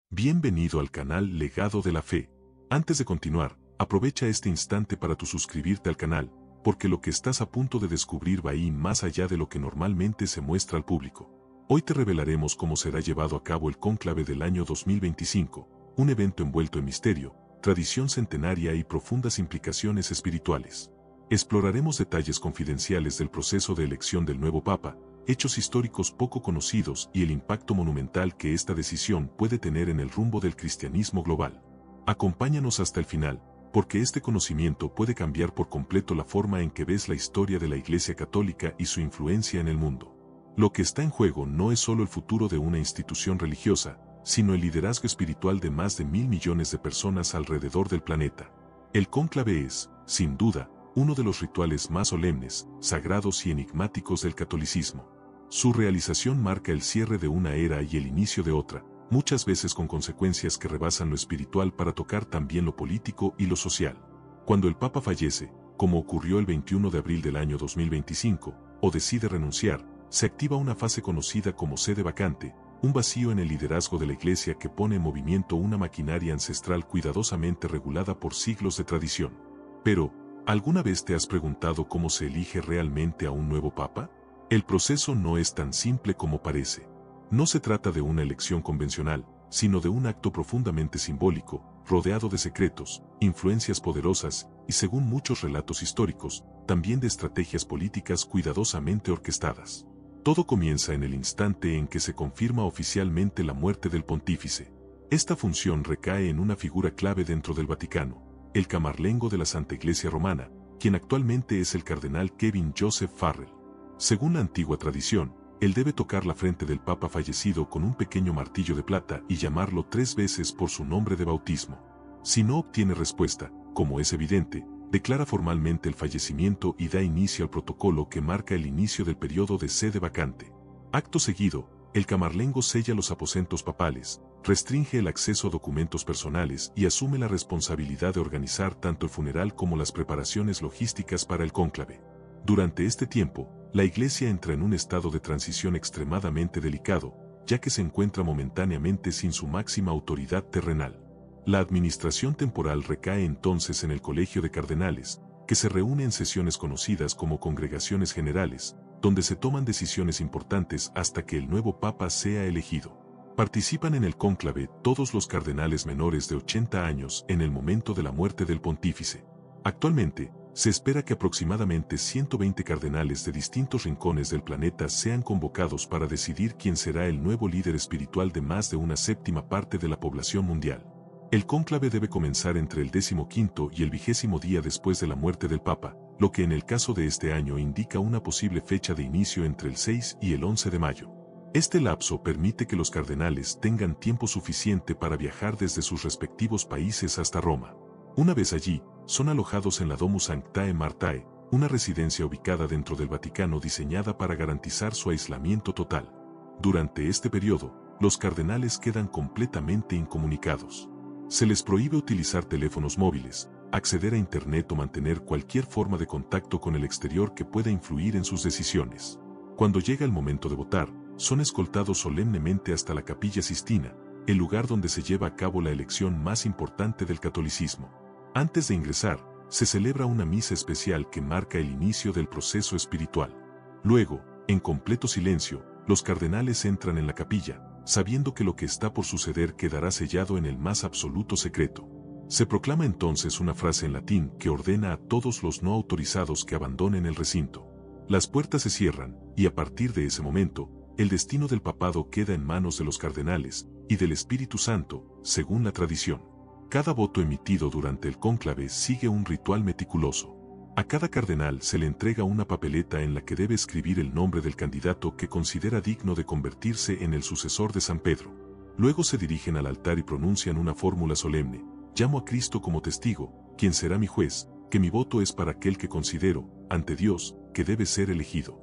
Bienvenido al canal Legado de la Fe. Antes de continuar, aprovecha este instante para suscribirte al canal, porque lo que estás a punto de descubrir va a ir más allá de lo que normalmente se muestra al público. Hoy te revelaremos cómo será llevado a cabo el cónclave del año 2025, un evento envuelto en misterio, tradición centenaria y profundas implicaciones espirituales. Exploraremos detalles confidenciales del proceso de elección del nuevo Papa, hechos históricos poco conocidos y el impacto monumental que esta decisión puede tener en el rumbo del cristianismo global. Acompáñanos hasta el final, porque este conocimiento puede cambiar por completo la forma en que ves la historia de la Iglesia Católica y su influencia en el mundo. Lo que está en juego no es solo el futuro de una institución religiosa, sino el liderazgo espiritual de más de 1.000 millones de personas alrededor del planeta. El cónclave es, sin duda, uno de los rituales más solemnes, sagrados y enigmáticos del catolicismo. Su realización marca el cierre de una era y el inicio de otra, muchas veces con consecuencias que rebasan lo espiritual para tocar también lo político y lo social. Cuando el Papa fallece, como ocurrió el 21 de abril del año 2025, o decide renunciar, se activa una fase conocida como sede vacante, un vacío en el liderazgo de la Iglesia que pone en movimiento una maquinaria ancestral cuidadosamente regulada por siglos de tradición. Pero, ¿alguna vez te has preguntado cómo se elige realmente a un nuevo Papa? El proceso no es tan simple como parece. No se trata de una elección convencional, sino de un acto profundamente simbólico, rodeado de secretos, influencias poderosas y, según muchos relatos históricos, también de estrategias políticas cuidadosamente orquestadas. Todo comienza en el instante en que se confirma oficialmente la muerte del pontífice. Esta función recae en una figura clave dentro del Vaticano, el camarlengo de la Santa Iglesia Romana, quien actualmente es el cardenal Kevin Joseph Farrell. Según la antigua tradición, él debe tocar la frente del Papa fallecido con un pequeño martillo de plata y llamarlo 3 veces por su nombre de bautismo. Si no obtiene respuesta, como es evidente, declara formalmente el fallecimiento y da inicio al protocolo que marca el inicio del periodo de sede vacante. Acto seguido, el camarlengo sella los aposentos papales, restringe el acceso a documentos personales y asume la responsabilidad de organizar tanto el funeral como las preparaciones logísticas para el cónclave. Durante este tiempo, la Iglesia entra en un estado de transición extremadamente delicado, ya que se encuentra momentáneamente sin su máxima autoridad terrenal. La administración temporal recae entonces en el Colegio de Cardenales, que se reúne en sesiones conocidas como congregaciones generales, donde se toman decisiones importantes hasta que el nuevo Papa sea elegido. Participan en el cónclave todos los cardenales menores de 80 años en el momento de la muerte del pontífice. Actualmente, se espera que aproximadamente 120 cardenales de distintos rincones del planeta sean convocados para decidir quién será el nuevo líder espiritual de más de una séptima parte de la población mundial. El cónclave debe comenzar entre el 15º y el 20º día después de la muerte del Papa, lo que en el caso de este año indica una posible fecha de inicio entre el 6 y el 11 de mayo. Este lapso permite que los cardenales tengan tiempo suficiente para viajar desde sus respectivos países hasta Roma. Una vez allí, son alojados en la Domus Sanctae Martae, una residencia ubicada dentro del Vaticano diseñada para garantizar su aislamiento total. Durante este periodo, los cardenales quedan completamente incomunicados. Se les prohíbe utilizar teléfonos móviles, acceder a Internet o mantener cualquier forma de contacto con el exterior que pueda influir en sus decisiones. Cuando llega el momento de votar, son escoltados solemnemente hasta la Capilla Sistina, el lugar donde se lleva a cabo la elección más importante del catolicismo. Antes de ingresar, se celebra una misa especial que marca el inicio del proceso espiritual. Luego, en completo silencio, los cardenales entran en la capilla, sabiendo que lo que está por suceder quedará sellado en el más absoluto secreto. Se proclama entonces una frase en latín que ordena a todos los no autorizados que abandonen el recinto. Las puertas se cierran, y a partir de ese momento, el destino del papado queda en manos de los cardenales y del Espíritu Santo, según la tradición. Cada voto emitido durante el cónclave sigue un ritual meticuloso. A cada cardenal se le entrega una papeleta en la que debe escribir el nombre del candidato que considera digno de convertirse en el sucesor de San Pedro. Luego se dirigen al altar y pronuncian una fórmula solemne: llamo a Cristo como testigo, quien será mi juez, que mi voto es para aquel que considero, ante Dios, que debe ser elegido.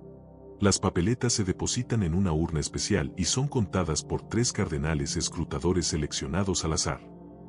Las papeletas se depositan en una urna especial y son contadas por 3 cardenales escrutadores seleccionados al azar.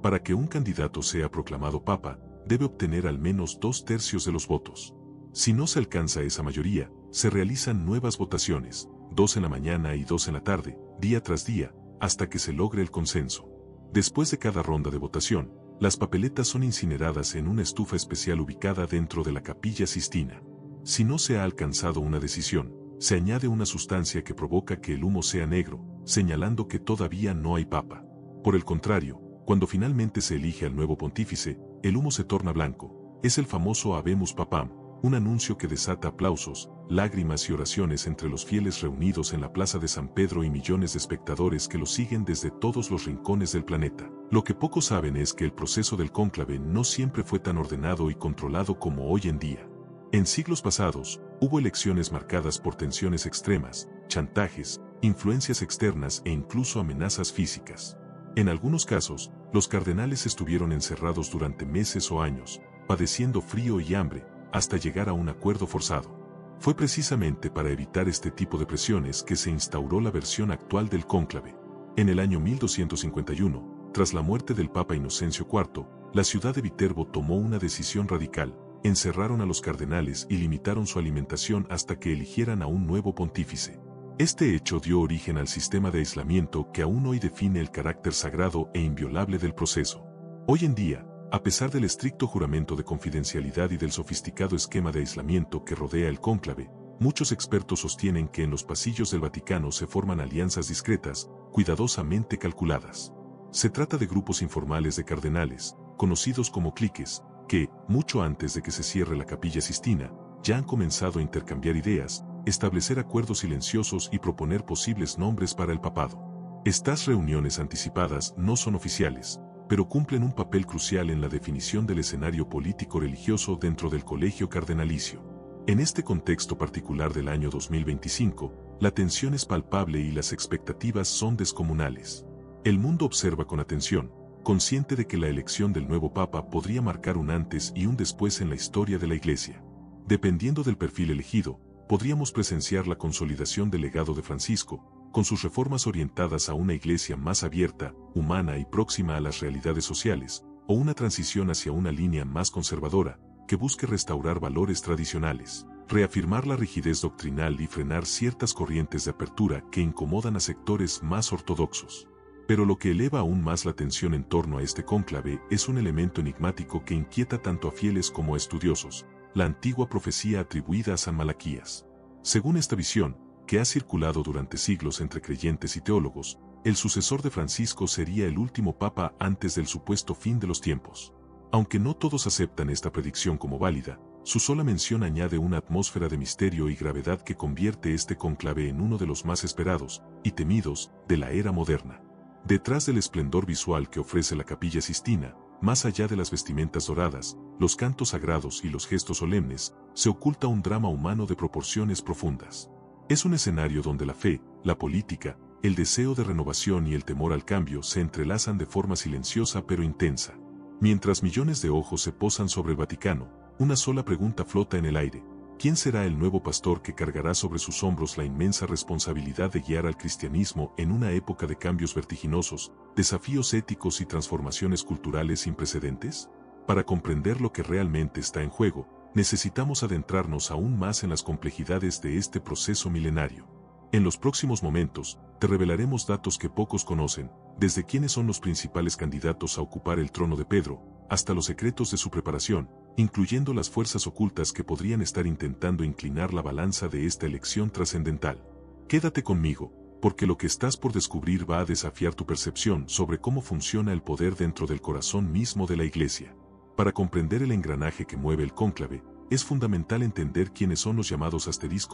Para que un candidato sea proclamado papa, debe obtener al menos 2/3 de los votos. Si no se alcanza esa mayoría, se realizan nuevas votaciones, 2 en la mañana y 2 en la tarde, día tras día, hasta que se logre el consenso. Después de cada ronda de votación, las papeletas son incineradas en una estufa especial ubicada dentro de la Capilla Sistina. Si no se ha alcanzado una decisión, se añade una sustancia que provoca que el humo sea negro, señalando que todavía no hay papa. Por el contrario, cuando finalmente se elige al nuevo pontífice, el humo se torna blanco. Es el famoso Habemus Papam, un anuncio que desata aplausos, lágrimas y oraciones entre los fieles reunidos en la Plaza de San Pedro y millones de espectadores que lo siguen desde todos los rincones del planeta. Lo que pocos saben es que el proceso del cónclave no siempre fue tan ordenado y controlado como hoy en día. En siglos pasados, hubo elecciones marcadas por tensiones extremas, chantajes, influencias externas e incluso amenazas físicas. En algunos casos, los cardenales estuvieron encerrados durante meses o años, padeciendo frío y hambre, hasta llegar a un acuerdo forzado. Fue precisamente para evitar este tipo de presiones que se instauró la versión actual del cónclave. En el año 1251, tras la muerte del Papa Inocencio IV, la ciudad de Viterbo tomó una decisión radical: encerraron a los cardenales y limitaron su alimentación hasta que eligieran a un nuevo pontífice. Este hecho dio origen al sistema de aislamiento que aún hoy define el carácter sagrado e inviolable del proceso. Hoy en día, a pesar del estricto juramento de confidencialidad y del sofisticado esquema de aislamiento que rodea el cónclave, muchos expertos sostienen que en los pasillos del Vaticano se forman alianzas discretas, cuidadosamente calculadas. Se trata de grupos informales de cardenales, conocidos como cliques, que, mucho antes de que se cierre la Capilla Sistina, ya han comenzado a intercambiar ideas, establecer acuerdos silenciosos y proponer posibles nombres para el papado. Estas reuniones anticipadas no son oficiales, pero cumplen un papel crucial en la definición del escenario político-religioso dentro del colegio cardenalicio. En este contexto particular del año 2025, la tensión es palpable y las expectativas son descomunales. El mundo observa con atención, consciente de que la elección del nuevo Papa podría marcar un antes y un después en la historia de la Iglesia. Dependiendo del perfil elegido, podríamos presenciar la consolidación del legado de Francisco, con sus reformas orientadas a una Iglesia más abierta, humana y próxima a las realidades sociales, o una transición hacia una línea más conservadora, que busque restaurar valores tradicionales, reafirmar la rigidez doctrinal y frenar ciertas corrientes de apertura que incomodan a sectores más ortodoxos. Pero lo que eleva aún más la tensión en torno a este cónclave es un elemento enigmático que inquieta tanto a fieles como a estudiosos: la antigua profecía atribuida a San Malaquías. Según esta visión, que ha circulado durante siglos entre creyentes y teólogos, el sucesor de Francisco sería el último papa antes del supuesto fin de los tiempos. Aunque no todos aceptan esta predicción como válida, su sola mención añade una atmósfera de misterio y gravedad que convierte este cónclave en uno de los más esperados y temidos de la era moderna. Detrás del esplendor visual que ofrece la Capilla Sistina, más allá de las vestimentas doradas, los cantos sagrados y los gestos solemnes, se oculta un drama humano de proporciones profundas. Es un escenario donde la fe, la política, el deseo de renovación y el temor al cambio se entrelazan de forma silenciosa pero intensa. Mientras millones de ojos se posan sobre el Vaticano, una sola pregunta flota en el aire: ¿quién será el nuevo pastor que cargará sobre sus hombros la inmensa responsabilidad de guiar al cristianismo en una época de cambios vertiginosos, desafíos éticos y transformaciones culturales sin precedentes? Para comprender lo que realmente está en juego, necesitamos adentrarnos aún más en las complejidades de este proceso milenario. En los próximos momentos, te revelaremos datos que pocos conocen, desde quiénes son los principales candidatos a ocupar el trono de Pedro, hasta los secretos de su preparación, incluyendo las fuerzas ocultas que podrían estar intentando inclinar la balanza de esta elección trascendental. Quédate conmigo, porque lo que estás por descubrir va a desafiar tu percepción sobre cómo funciona el poder dentro del corazón mismo de la Iglesia. Para comprender el engranaje que mueve el cónclave, es fundamental entender quiénes son los llamados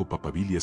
*papabili*,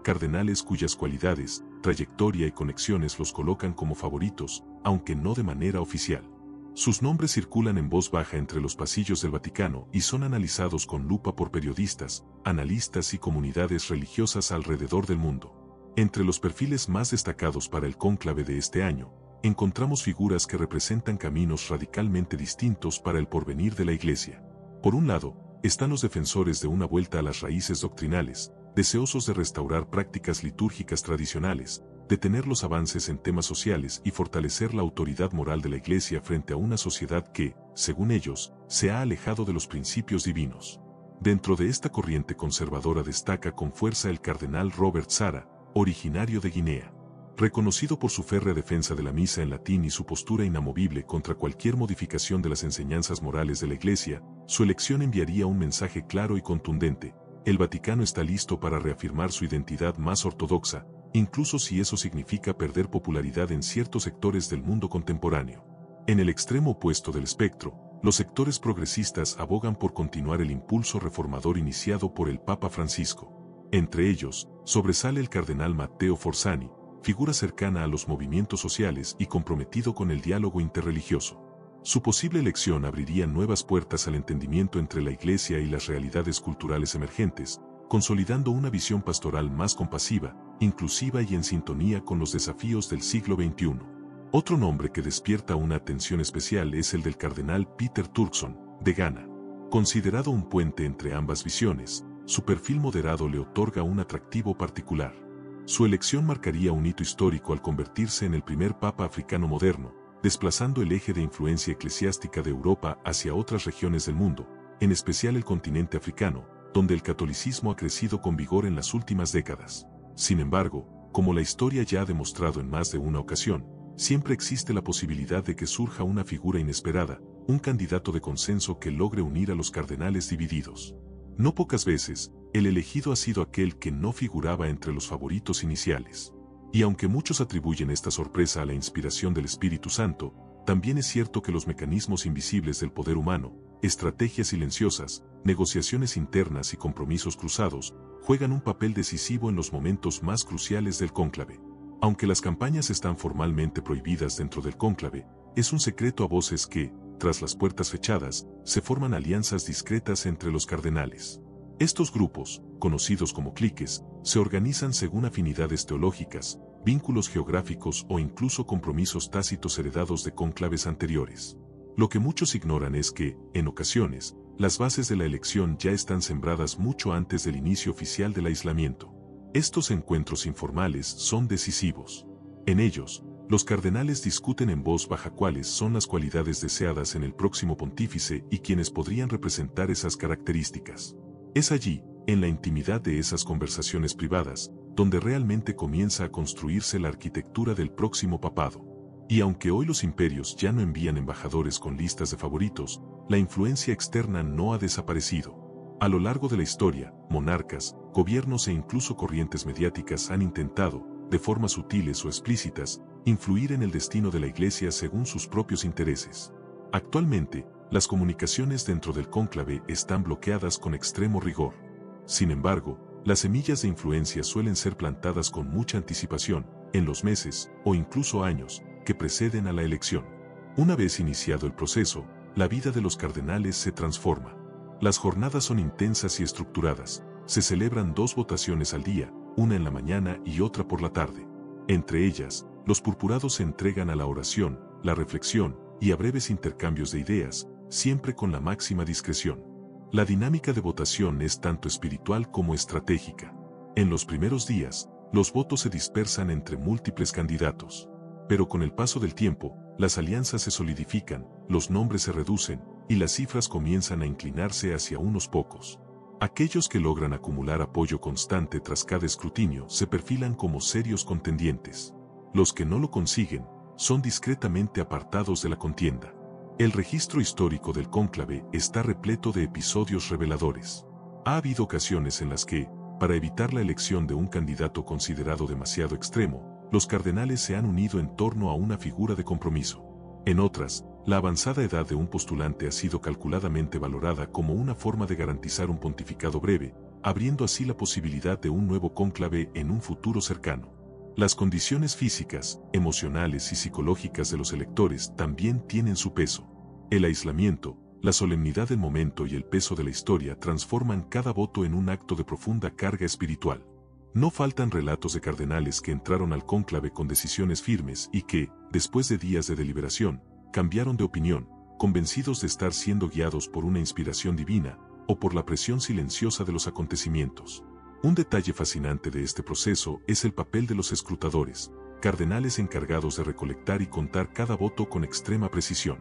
cardenales cuyas cualidades, trayectoria y conexiones los colocan como favoritos, aunque no de manera oficial. Sus nombres circulan en voz baja entre los pasillos del Vaticano y son analizados con lupa por periodistas, analistas y comunidades religiosas alrededor del mundo. Entre los perfiles más destacados para el cónclave de este año, encontramos figuras que representan caminos radicalmente distintos para el porvenir de la Iglesia. Por un lado, están los defensores de una vuelta a las raíces doctrinales, deseosos de restaurar prácticas litúrgicas tradicionales, detener los avances en temas sociales y fortalecer la autoridad moral de la Iglesia frente a una sociedad que, según ellos, se ha alejado de los principios divinos. Dentro de esta corriente conservadora destaca con fuerza el cardenal Robert Sarah, originario de Guinea. Reconocido por su férrea defensa de la misa en latín y su postura inamovible contra cualquier modificación de las enseñanzas morales de la Iglesia, su elección enviaría un mensaje claro y contundente: el Vaticano está listo para reafirmar su identidad más ortodoxa, incluso si eso significa perder popularidad en ciertos sectores del mundo contemporáneo. En el extremo opuesto del espectro, los sectores progresistas abogan por continuar el impulso reformador iniciado por el Papa Francisco. Entre ellos, sobresale el cardenal Matteo Forzani, figura cercana a los movimientos sociales y comprometido con el diálogo interreligioso. Su posible elección abriría nuevas puertas al entendimiento entre la Iglesia y las realidades culturales emergentes, consolidando una visión pastoral más compasiva, inclusiva y en sintonía con los desafíos del siglo XXI. Otro nombre que despierta una atención especial es el del cardenal Peter Turkson, de Ghana. Considerado un puente entre ambas visiones, su perfil moderado le otorga un atractivo particular. Su elección marcaría un hito histórico al convertirse en el primer papa africano moderno, desplazando el eje de influencia eclesiástica de Europa hacia otras regiones del mundo, en especial el continente africano, donde el catolicismo ha crecido con vigor en las últimas décadas. Sin embargo, como la historia ya ha demostrado en más de una ocasión, siempre existe la posibilidad de que surja una figura inesperada, un candidato de consenso que logre unir a los cardenales divididos. No pocas veces, el elegido ha sido aquel que no figuraba entre los favoritos iniciales. Y aunque muchos atribuyen esta sorpresa a la inspiración del Espíritu Santo, también es cierto que los mecanismos invisibles del poder humano, estrategias silenciosas, negociaciones internas y compromisos cruzados, juegan un papel decisivo en los momentos más cruciales del cónclave. Aunque las campañas están formalmente prohibidas dentro del cónclave, es un secreto a voces que, tras las puertas fechadas, se forman alianzas discretas entre los cardenales. Estos grupos, conocidos como cliques, se organizan según afinidades teológicas, vínculos geográficos o incluso compromisos tácitos heredados de cónclaves anteriores. Lo que muchos ignoran es que, en ocasiones, las bases de la elección ya están sembradas mucho antes del inicio oficial del aislamiento. Estos encuentros informales son decisivos. En ellos, los cardenales discuten en voz baja cuáles son las cualidades deseadas en el próximo pontífice y quienes podrían representar esas características. Es allí, en la intimidad de esas conversaciones privadas, donde realmente comienza a construirse la arquitectura del próximo papado. Y aunque hoy los imperios ya no envían embajadores con listas de favoritos, la influencia externa no ha desaparecido. A lo largo de la historia, monarcas, gobiernos e incluso corrientes mediáticas han intentado, de formas sutiles o explícitas, influir en el destino de la Iglesia según sus propios intereses. Actualmente, las comunicaciones dentro del cónclave están bloqueadas con extremo rigor. Sin embargo, las semillas de influencia suelen ser plantadas con mucha anticipación, en los meses, o incluso años, que preceden a la elección. Una vez iniciado el proceso, la vida de los cardenales se transforma. Las jornadas son intensas y estructuradas, se celebran 2 votaciones al día, una en la mañana y otra por la tarde. Entre ellas, los purpurados se entregan a la oración, la reflexión y a breves intercambios de ideas, siempre con la máxima discreción. La dinámica de votación es tanto espiritual como estratégica. En los primeros días, los votos se dispersan entre múltiples candidatos. Pero con el paso del tiempo, las alianzas se solidifican, los nombres se reducen, y las cifras comienzan a inclinarse hacia unos pocos. Aquellos que logran acumular apoyo constante tras cada escrutinio se perfilan como serios contendientes. Los que no lo consiguen, son discretamente apartados de la contienda. El registro histórico del cónclave está repleto de episodios reveladores. Ha habido ocasiones en las que, para evitar la elección de un candidato considerado demasiado extremo, los cardenales se han unido en torno a una figura de compromiso. En otras, la avanzada edad de un postulante ha sido calculadamente valorada como una forma de garantizar un pontificado breve, abriendo así la posibilidad de un nuevo cónclave en un futuro cercano. Las condiciones físicas, emocionales y psicológicas de los electores también tienen su peso. El aislamiento, la solemnidad del momento y el peso de la historia transforman cada voto en un acto de profunda carga espiritual. No faltan relatos de cardenales que entraron al cónclave con decisiones firmes y que, después de días de deliberación, cambiaron de opinión, convencidos de estar siendo guiados por una inspiración divina o por la presión silenciosa de los acontecimientos. Un detalle fascinante de este proceso es el papel de los escrutadores, cardenales encargados de recolectar y contar cada voto con extrema precisión.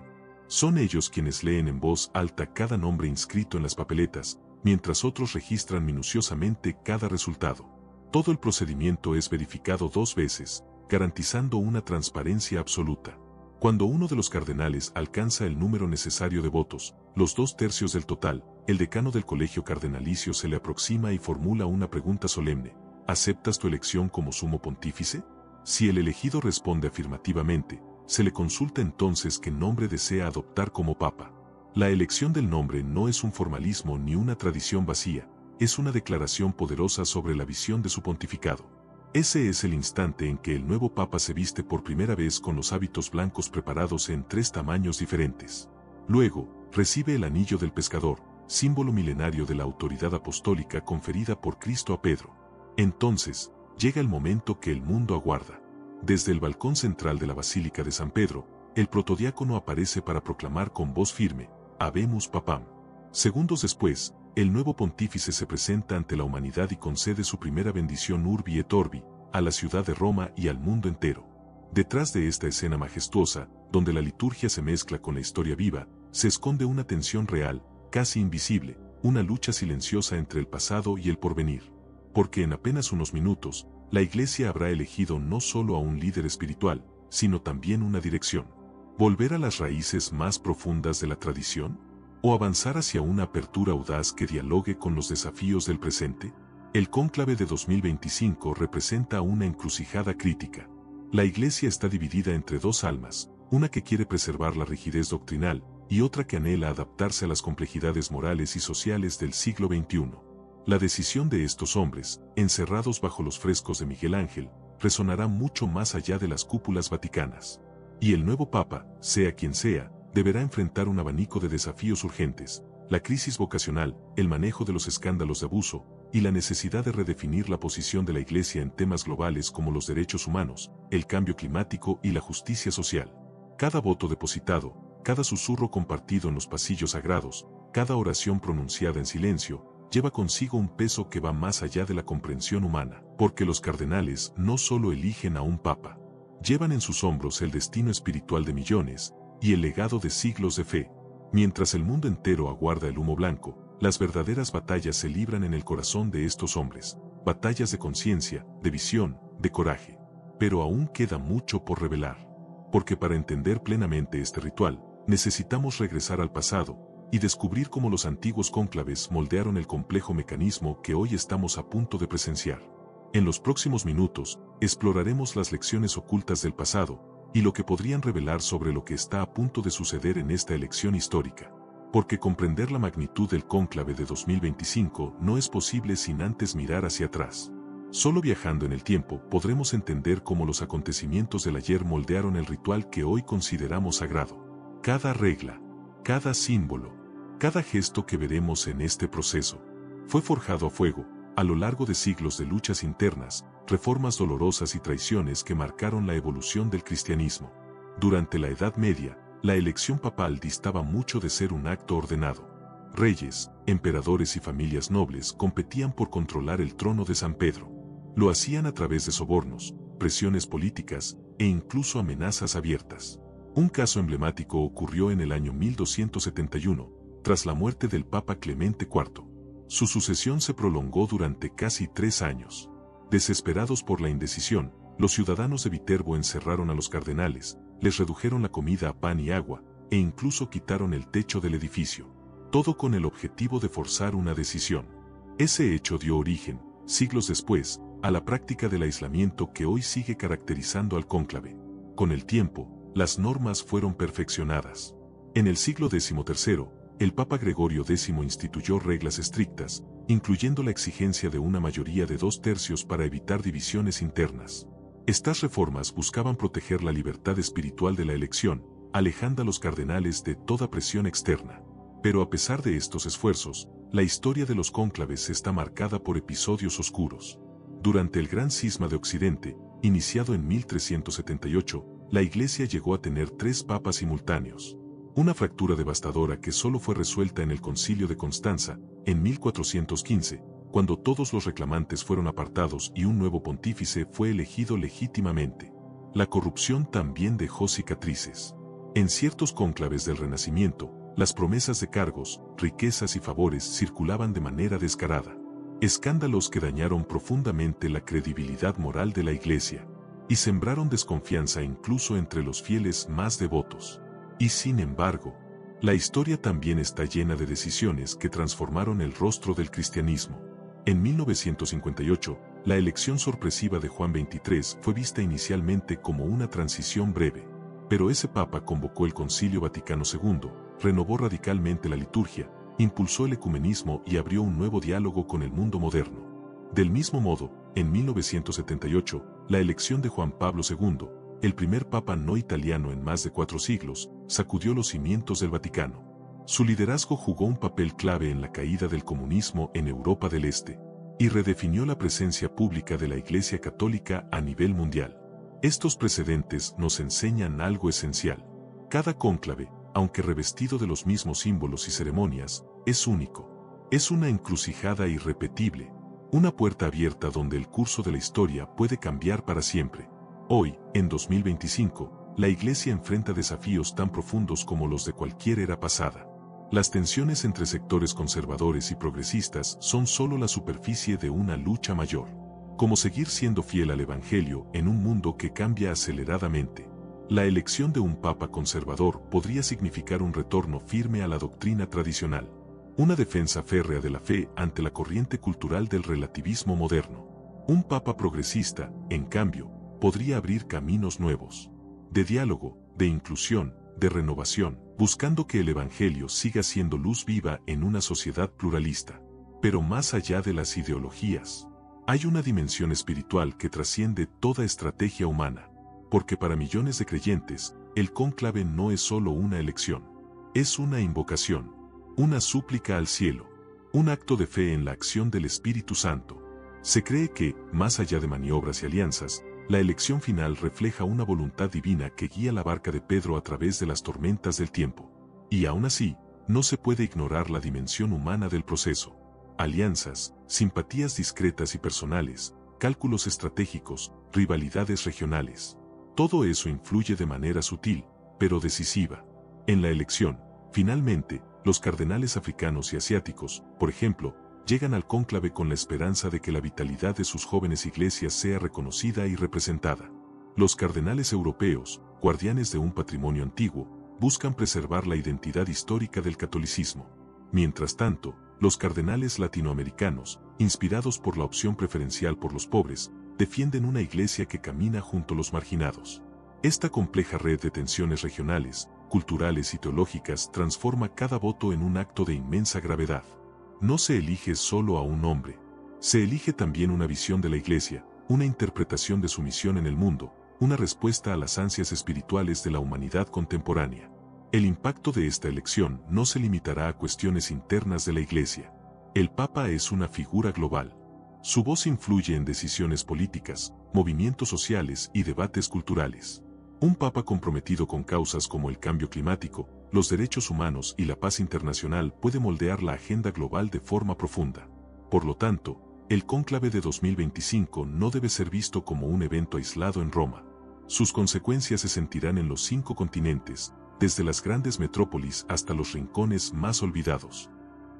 Son ellos quienes leen en voz alta cada nombre inscrito en las papeletas, mientras otros registran minuciosamente cada resultado. Todo el procedimiento es verificado 2 veces, garantizando una transparencia absoluta. Cuando uno de los cardenales alcanza el número necesario de votos, los 2/3 del total, el decano del colegio cardenalicio se le aproxima y formula una pregunta solemne: ¿aceptas tu elección como sumo pontífice? Si el elegido responde afirmativamente, se le consulta entonces qué nombre desea adoptar como papa. La elección del nombre no es un formalismo ni una tradición vacía, es una declaración poderosa sobre la visión de su pontificado. Ese es el instante en que el nuevo papa se viste por primera vez con los hábitos blancos preparados en 3 tamaños diferentes. Luego, recibe el anillo del pescador, símbolo milenario de la autoridad apostólica conferida por Cristo a Pedro. Entonces, llega el momento que el mundo aguarda. Desde el balcón central de la Basílica de San Pedro, el protodiácono aparece para proclamar con voz firme: Habemus Papam. Segundos después, el nuevo pontífice se presenta ante la humanidad y concede su primera bendición Urbi et Orbi, a la ciudad de Roma y al mundo entero. Detrás de esta escena majestuosa, donde la liturgia se mezcla con la historia viva, se esconde una tensión real, casi invisible, una lucha silenciosa entre el pasado y el porvenir. Porque en apenas unos minutos, la Iglesia habrá elegido no solo a un líder espiritual, sino también una dirección. ¿Volver a las raíces más profundas de la tradición? ¿O avanzar hacia una apertura audaz que dialogue con los desafíos del presente? El cónclave de 2025 representa una encrucijada crítica. La Iglesia está dividida entre 2 almas, una que quiere preservar la rigidez doctrinal, y otra que anhela adaptarse a las complejidades morales y sociales del siglo XXI. La decisión de estos hombres, encerrados bajo los frescos de Miguel Ángel, resonará mucho más allá de las cúpulas vaticanas. Y el nuevo Papa, sea quien sea, deberá enfrentar un abanico de desafíos urgentes: la crisis vocacional, el manejo de los escándalos de abuso, y la necesidad de redefinir la posición de la Iglesia en temas globales como los derechos humanos, el cambio climático y la justicia social. Cada voto depositado, cada susurro compartido en los pasillos sagrados, cada oración pronunciada en silencio, lleva consigo un peso que va más allá de la comprensión humana, porque los cardenales no solo eligen a un papa, llevan en sus hombros el destino espiritual de millones y el legado de siglos de fe. Mientras el mundo entero aguarda el humo blanco, las verdaderas batallas se libran en el corazón de estos hombres, batallas de conciencia, de visión, de coraje. Pero aún queda mucho por revelar, porque para entender plenamente este ritual, necesitamos regresar al pasado y descubrir cómo los antiguos cónclaves moldearon el complejo mecanismo que hoy estamos a punto de presenciar. En los próximos minutos, exploraremos las lecciones ocultas del pasado y lo que podrían revelar sobre lo que está a punto de suceder en esta elección histórica. Porque comprender la magnitud del cónclave de 2025 no es posible sin antes mirar hacia atrás. Solo viajando en el tiempo podremos entender cómo los acontecimientos del ayer moldearon el ritual que hoy consideramos sagrado. Cada regla, cada símbolo, cada gesto que veremos en este proceso, fue forjado a fuego, a lo largo de siglos de luchas internas, reformas dolorosas y traiciones que marcaron la evolución del cristianismo. Durante la Edad Media, la elección papal distaba mucho de ser un acto ordenado. Reyes, emperadores y familias nobles competían por controlar el trono de San Pedro. Lo hacían a través de sobornos, presiones políticas e incluso amenazas abiertas. Un caso emblemático ocurrió en el año 1271, tras la muerte del Papa Clemente IV. Su sucesión se prolongó durante casi 3 años. Desesperados por la indecisión, los ciudadanos de Viterbo encerraron a los cardenales, les redujeron la comida a pan y agua, e incluso quitaron el techo del edificio. Todo con el objetivo de forzar una decisión. Ese hecho dio origen, siglos después, a la práctica del aislamiento que hoy sigue caracterizando al cónclave. Con el tiempo, las normas fueron perfeccionadas. En el siglo XIII, el Papa Gregorio X instituyó reglas estrictas, incluyendo la exigencia de una mayoría de 2/3 para evitar divisiones internas. Estas reformas buscaban proteger la libertad espiritual de la elección, alejando a los cardenales de toda presión externa. Pero a pesar de estos esfuerzos, la historia de los cónclaves está marcada por episodios oscuros. Durante el Gran Cisma de Occidente, iniciado en 1378, la Iglesia llegó a tener 3 papas simultáneos. Una fractura devastadora que solo fue resuelta en el Concilio de Constanza, en 1415, cuando todos los reclamantes fueron apartados y un nuevo pontífice fue elegido legítimamente. La corrupción también dejó cicatrices. En ciertos cónclaves del Renacimiento, las promesas de cargos, riquezas y favores circulaban de manera descarada. Escándalos que dañaron profundamente la credibilidad moral de la Iglesia. y sembraron desconfianza incluso entre los fieles más devotos. Y sin embargo, la historia también está llena de decisiones que transformaron el rostro del cristianismo. En 1958, la elección sorpresiva de Juan XXIII fue vista inicialmente como una transición breve, pero ese papa convocó el Concilio Vaticano II, renovó radicalmente la liturgia, impulsó el ecumenismo y abrió un nuevo diálogo con el mundo moderno. Del mismo modo, en 1978, la elección de Juan Pablo II, el primer papa no italiano en más de 4 siglos, sacudió los cimientos del Vaticano. Su liderazgo jugó un papel clave en la caída del comunismo en Europa del Este, y redefinió la presencia pública de la Iglesia Católica a nivel mundial. Estos precedentes nos enseñan algo esencial. Cada cónclave, aunque revestido de los mismos símbolos y ceremonias, es único. Es una encrucijada irrepetible, una puerta abierta donde el curso de la historia puede cambiar para siempre. Hoy, en 2025, la Iglesia enfrenta desafíos tan profundos como los de cualquier era pasada. Las tensiones entre sectores conservadores y progresistas son solo la superficie de una lucha mayor. Como seguir siendo fiel al Evangelio en un mundo que cambia aceleradamente. La elección de un papa conservador podría significar un retorno firme a la doctrina tradicional, una defensa férrea de la fe ante la corriente cultural del relativismo moderno. Un papa progresista, en cambio, podría abrir caminos nuevos, de diálogo, de inclusión, de renovación, buscando que el Evangelio siga siendo luz viva en una sociedad pluralista. Pero más allá de las ideologías, hay una dimensión espiritual que trasciende toda estrategia humana, porque para millones de creyentes, el cónclave no es solo una elección, es una invocación, una súplica al cielo, un acto de fe en la acción del Espíritu Santo. Se cree que, más allá de maniobras y alianzas, la elección final refleja una voluntad divina que guía la barca de Pedro a través de las tormentas del tiempo. Y aún así, no se puede ignorar la dimensión humana del proceso. Alianzas, simpatías discretas y personales, cálculos estratégicos, rivalidades regionales. Todo eso influye de manera sutil, pero decisiva. En la elección, finalmente, los cardenales africanos y asiáticos, por ejemplo, llegan al cónclave con la esperanza de que la vitalidad de sus jóvenes iglesias sea reconocida y representada. Los cardenales europeos, guardianes de un patrimonio antiguo, buscan preservar la identidad histórica del catolicismo. Mientras tanto, los cardenales latinoamericanos, inspirados por la opción preferencial por los pobres, defienden una iglesia que camina junto a los marginados. Esta compleja red de tensiones regionales, culturales y teológicas transforma cada voto en un acto de inmensa gravedad. No se elige solo a un hombre, se elige también una visión de la Iglesia, una interpretación de su misión en el mundo, una respuesta a las ansias espirituales de la humanidad contemporánea. El impacto de esta elección no se limitará a cuestiones internas de la Iglesia. El Papa es una figura global. Su voz influye en decisiones políticas, movimientos sociales y debates culturales. Un Papa comprometido con causas como el cambio climático, los derechos humanos y la paz internacional puede moldear la agenda global de forma profunda. Por lo tanto, el cónclave de 2025 no debe ser visto como un evento aislado en Roma. Sus consecuencias se sentirán en los 5 continentes, desde las grandes metrópolis hasta los rincones más olvidados.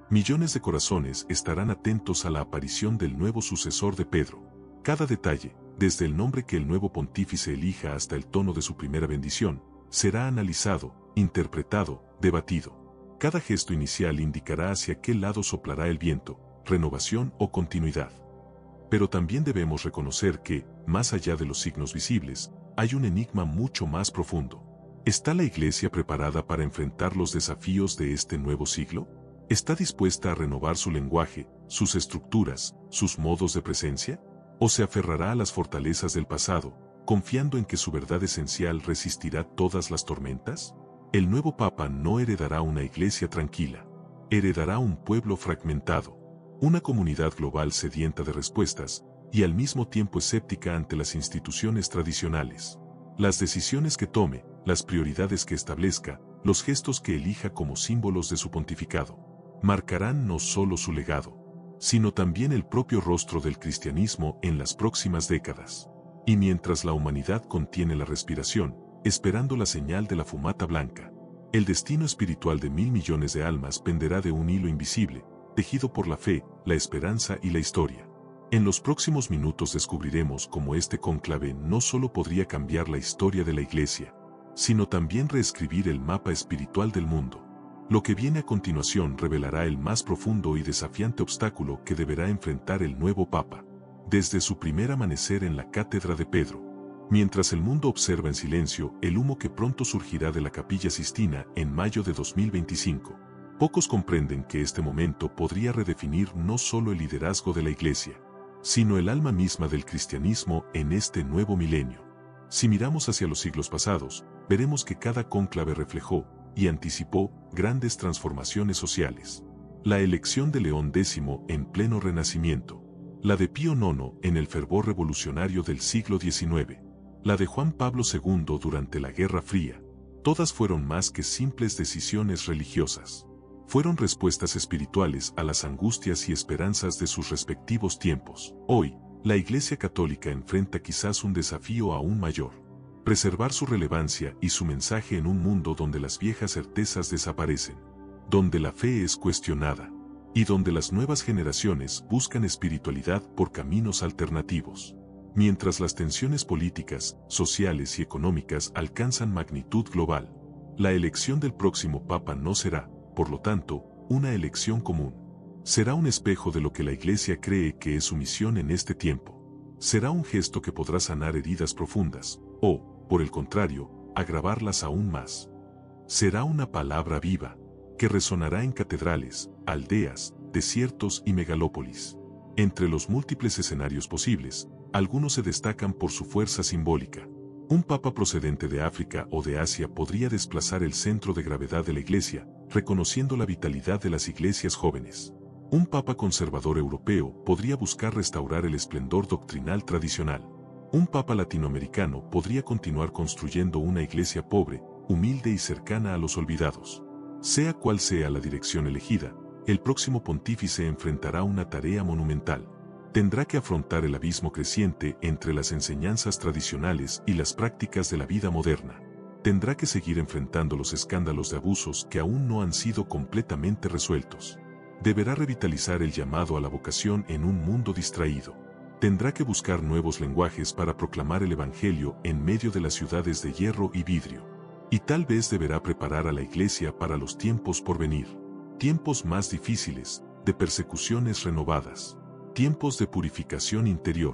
Millones de corazones estarán atentos a la aparición del nuevo sucesor de Pedro. Cada detalle, desde el nombre que el nuevo pontífice elija hasta el tono de su primera bendición, será analizado, interpretado, debatido. Cada gesto inicial indicará hacia qué lado soplará el viento, renovación o continuidad. Pero también debemos reconocer que, más allá de los signos visibles, hay un enigma mucho más profundo. ¿Está la Iglesia preparada para enfrentar los desafíos de este nuevo siglo? ¿Está dispuesta a renovar su lenguaje, sus estructuras, sus modos de presencia? ¿O se aferrará a las fortalezas del pasado, confiando en que su verdad esencial resistirá todas las tormentas? El nuevo Papa no heredará una iglesia tranquila. Heredará un pueblo fragmentado, una comunidad global sedienta de respuestas, y al mismo tiempo escéptica ante las instituciones tradicionales. Las decisiones que tome, las prioridades que establezca, los gestos que elija como símbolos de su pontificado, marcarán no solo su legado, sino también el propio rostro del cristianismo en las próximas décadas. Y mientras la humanidad contiene la respiración, esperando la señal de la fumata blanca, el destino espiritual de 1.000 millones de almas penderá de un hilo invisible, tejido por la fe, la esperanza y la historia. En los próximos minutos descubriremos cómo este cónclave no solo podría cambiar la historia de la Iglesia, sino también reescribir el mapa espiritual del mundo. Lo que viene a continuación revelará el más profundo y desafiante obstáculo que deberá enfrentar el nuevo Papa, desde su primer amanecer en la Cátedra de Pedro. Mientras el mundo observa en silencio el humo que pronto surgirá de la Capilla Sixtina en mayo de 2025, pocos comprenden que este momento podría redefinir no solo el liderazgo de la Iglesia, sino el alma misma del cristianismo en este nuevo milenio. Si miramos hacia los siglos pasados, veremos que cada cónclave reflejó y anticipó grandes transformaciones sociales. La elección de León X en pleno Renacimiento, la de Pío IX en el fervor revolucionario del siglo XIX, la de Juan Pablo II durante la Guerra Fría, todas fueron más que simples decisiones religiosas. Fueron respuestas espirituales a las angustias y esperanzas de sus respectivos tiempos. Hoy, la Iglesia Católica enfrenta quizás un desafío aún mayor: preservar su relevancia y su mensaje en un mundo donde las viejas certezas desaparecen, donde la fe es cuestionada, y donde las nuevas generaciones buscan espiritualidad por caminos alternativos. Mientras las tensiones políticas, sociales y económicas alcanzan magnitud global, la elección del próximo Papa no será, por lo tanto, una elección común. Será un espejo de lo que la Iglesia cree que es su misión en este tiempo. Será un gesto que podrá sanar heridas profundas, o, por el contrario, agravarlas aún más. Será una palabra viva, que resonará en catedrales, aldeas, desiertos y megalópolis. Entre los múltiples escenarios posibles, algunos se destacan por su fuerza simbólica. Un papa procedente de África o de Asia podría desplazar el centro de gravedad de la Iglesia, reconociendo la vitalidad de las iglesias jóvenes. Un papa conservador europeo podría buscar restaurar el esplendor doctrinal tradicional. Un papa latinoamericano podría continuar construyendo una iglesia pobre, humilde y cercana a los olvidados. Sea cual sea la dirección elegida, el próximo pontífice enfrentará una tarea monumental. Tendrá que afrontar el abismo creciente entre las enseñanzas tradicionales y las prácticas de la vida moderna. Tendrá que seguir enfrentando los escándalos de abusos que aún no han sido completamente resueltos. Deberá revitalizar el llamado a la vocación en un mundo distraído. Tendrá que buscar nuevos lenguajes para proclamar el Evangelio en medio de las ciudades de hierro y vidrio. Y tal vez deberá preparar a la Iglesia para los tiempos por venir. Tiempos más difíciles, de persecuciones renovadas. Tiempos de purificación interior.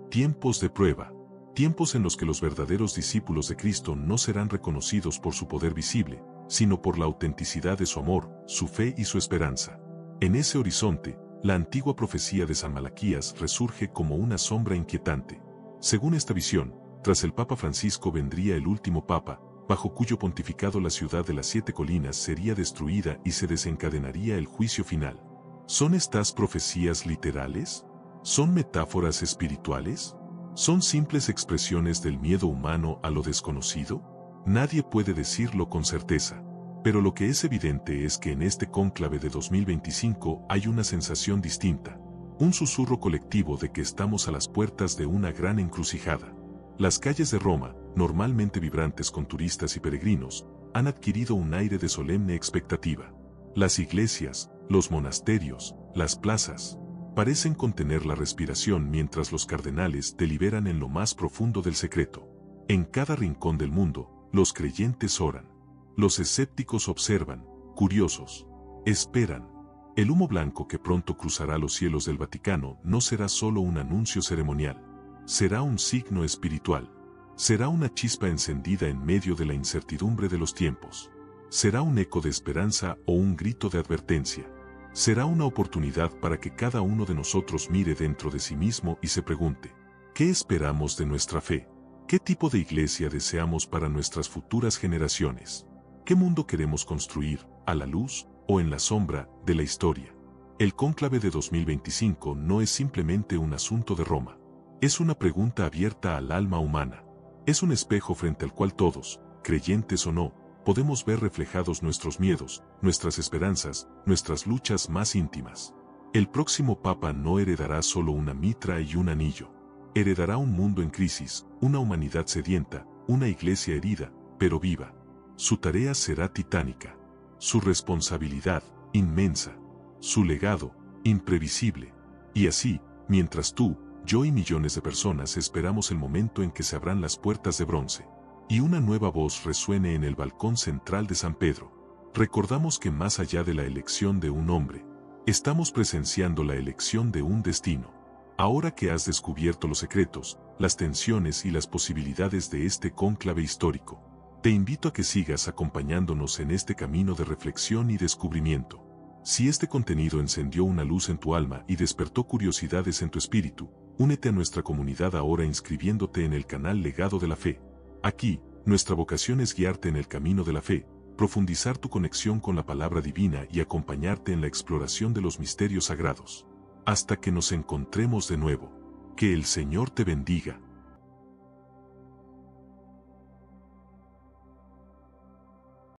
Tiempos de prueba. Tiempos en los que los verdaderos discípulos de Cristo no serán reconocidos por su poder visible, sino por la autenticidad de su amor, su fe y su esperanza. En ese horizonte, la antigua profecía de San Malaquías resurge como una sombra inquietante. Según esta visión, tras el Papa Francisco vendría el último Papa, bajo cuyo pontificado la ciudad de las 7 colinas sería destruida y se desencadenaría el juicio final. ¿Son estas profecías literales? ¿Son metáforas espirituales? ¿Son simples expresiones del miedo humano a lo desconocido? Nadie puede decirlo con certeza. Pero lo que es evidente es que en este cónclave de 2025 hay una sensación distinta. Un susurro colectivo de que estamos a las puertas de una gran encrucijada. Las calles de Roma, normalmente vibrantes con turistas y peregrinos, han adquirido un aire de solemne expectativa. Las iglesias, los monasterios, las plazas, parecen contener la respiración mientras los cardenales deliberan en lo más profundo del secreto. En cada rincón del mundo, los creyentes oran. Los escépticos observan, curiosos. Esperan. El humo blanco que pronto cruzará los cielos del Vaticano no será solo un anuncio ceremonial. Será un signo espiritual. Será una chispa encendida en medio de la incertidumbre de los tiempos. Será un eco de esperanza o un grito de advertencia. Será una oportunidad para que cada uno de nosotros mire dentro de sí mismo y se pregunte: ¿qué esperamos de nuestra fe? ¿Qué tipo de iglesia deseamos para nuestras futuras generaciones? ¿Qué mundo queremos construir, a la luz o en la sombra de la historia? El cónclave de 2025 no es simplemente un asunto de Roma. Es una pregunta abierta al alma humana. Es un espejo frente al cual todos, creyentes o no, podemos ver reflejados nuestros miedos, nuestras esperanzas, nuestras luchas más íntimas. El próximo Papa no heredará solo una mitra y un anillo. Heredará un mundo en crisis, una humanidad sedienta, una iglesia herida, pero viva. Su tarea será titánica. Su responsabilidad, inmensa. Su legado, imprevisible. Y así, mientras tú, yo y millones de personas esperamos el momento en que se abran las puertas de bronce y una nueva voz resuene en el balcón central de San Pedro. Recordamos que más allá de la elección de un hombre, estamos presenciando la elección de un destino. Ahora que has descubierto los secretos, las tensiones y las posibilidades de este cónclave histórico, te invito a que sigas acompañándonos en este camino de reflexión y descubrimiento. Si este contenido encendió una luz en tu alma y despertó curiosidades en tu espíritu, únete a nuestra comunidad ahora inscribiéndote en el canal Legado de la Fe. Aquí, nuestra vocación es guiarte en el camino de la fe, profundizar tu conexión con la palabra divina y acompañarte en la exploración de los misterios sagrados. Hasta que nos encontremos de nuevo. Que el Señor te bendiga.